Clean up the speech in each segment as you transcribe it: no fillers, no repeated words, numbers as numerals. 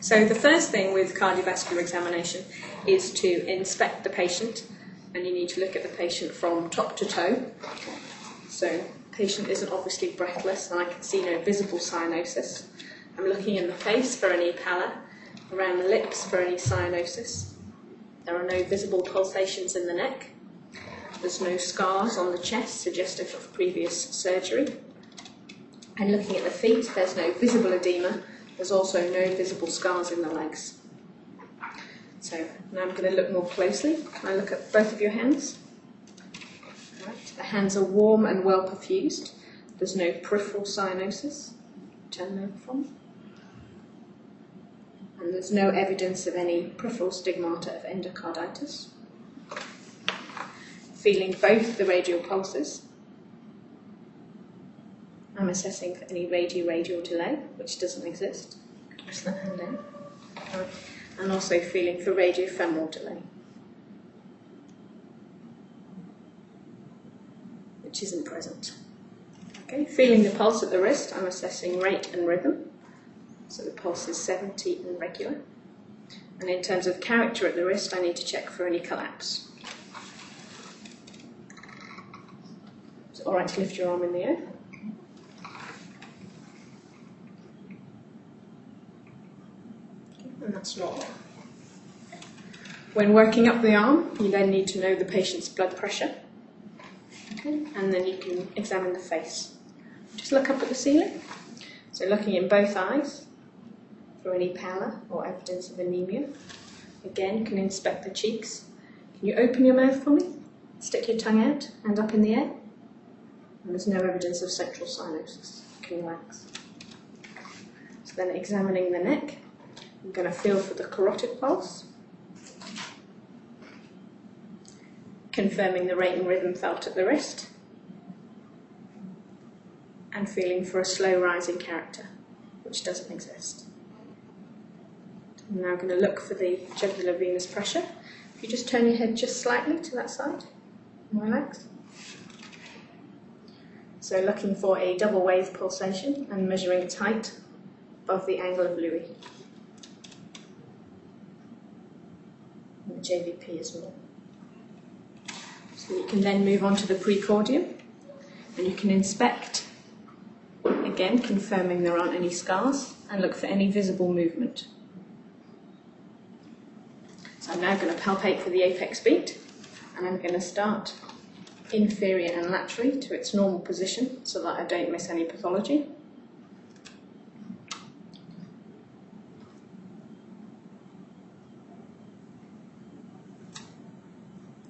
So the first thing with cardiovascular examination is to inspect the patient, and you need to look at the patient from top to toe. So the patient isn't obviously breathless, and I can see no visible cyanosis. I'm looking in the face for any pallor, around the lips for any cyanosis. There are no visible pulsations in the neck. There's no scars on the chest suggestive of previous surgery. And looking at the feet, there's no visible edema. There's also no visible scars in the legs. So now I'm going to look more closely. Can I look at both of your hands? Right. The hands are warm and well perfused. There's no peripheral cyanosis. Turn them over from. And there's no evidence of any peripheral stigmata of endocarditis. Feeling both the radial pulses. I'm assessing for any radial delay, which doesn't exist. Press that hand down. Right. And also feeling for radiofemoral delay, which isn't present. Okay. Feeling the pulse at the wrist, I'm assessing rate and rhythm. So the pulse is 70 and regular. And in terms of character at the wrist, I need to check for any collapse. It's all right to lift your arm in the air. And that's normal. When working up the arm, you then need to know the patient's blood pressure. Okay. And then you can examine the face. Just look up at the ceiling. So looking in both eyes for any pallor or evidence of anemia. Again, you can inspect the cheeks. Can you open your mouth for me? Stick your tongue out and up in the air. And there's no evidence of central cyanosis. You can relax. So then examining the neck, I'm going to feel for the carotid pulse. Confirming the rate and rhythm felt at the wrist. And feeling for a slow rising character, which doesn't exist. I'm now going to look for the jugular venous pressure. If you just turn your head just slightly to that side and relax. So looking for a double wave pulsation and measuring its height above the angle of Louis. And the JVP as well. So you can then move on to the precordium, and you can inspect, again confirming there aren't any scars, and look for any visible movement. So I'm now going to palpate for the apex beat, and I'm going to start inferior and laterally to its normal position so that I don't miss any pathology.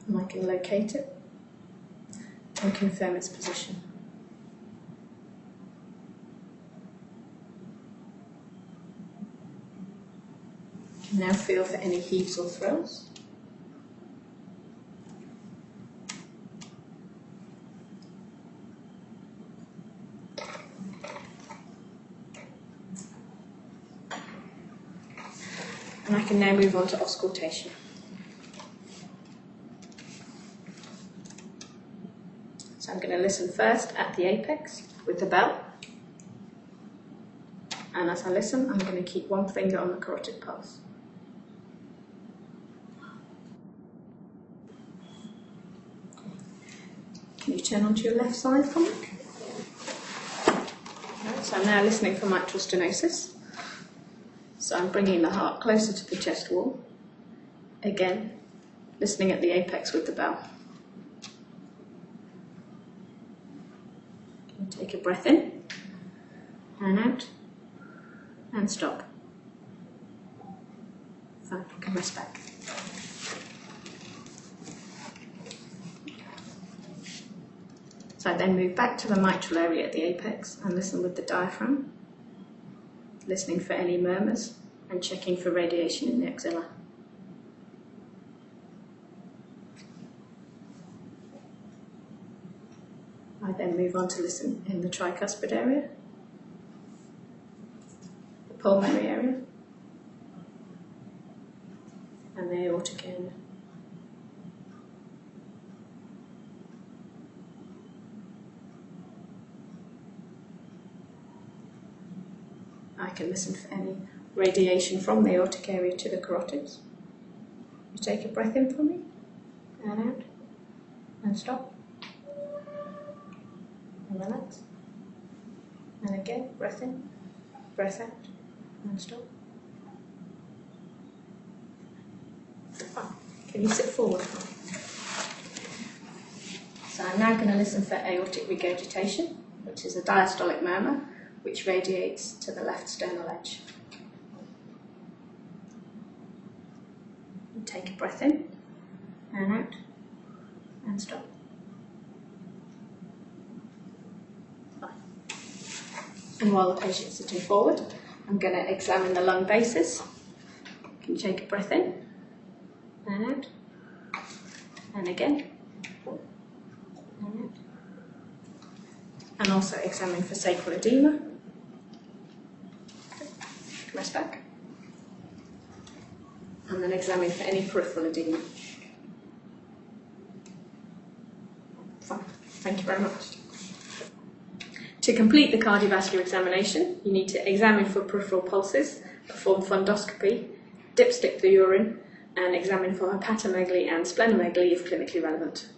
And I can locate it and confirm its position. You can now feel for any heaves or thrills. And I can now move on to auscultation. So I'm going to listen first at the apex with the bell. And as I listen, I'm going to keep one finger on the carotid pulse. Can you turn onto your left side for me? Right, so I'm now listening for mitral stenosis. So I'm bringing the heart closer to the chest wall. Again, listening at the apex with the bell. Take a breath in, and out, and stop. Fine, you can rest back. So I then move back to the mitral area at the apex and listen with the diaphragm, listening for any murmurs and checking for radiation in the axilla. I then move on to listen in the tricuspid area, the pulmonary area, and the aortic area. I can listen for any radiation from the aortic area to the carotids. You take a breath in for me, and out, and stop, and relax, and again, breath in, breath out, and stop. Fine. Can you sit forward? So I'm now going to listen for aortic regurgitation, which is a diastolic murmur which radiates to the left sternal edge. You take a breath in, and out, and stop. Fine. And while the patient's sitting forward, I'm going to examine the lung bases. Can you take a breath in, and out, and again, and out. And also examine for sacral edema. Rest back. And then examine for any peripheral edema. Fine. Thank you very much. To complete the cardiovascular examination, you need to examine for peripheral pulses, perform fundoscopy, dipstick the urine, and examine for hepatomegaly and splenomegaly if clinically relevant.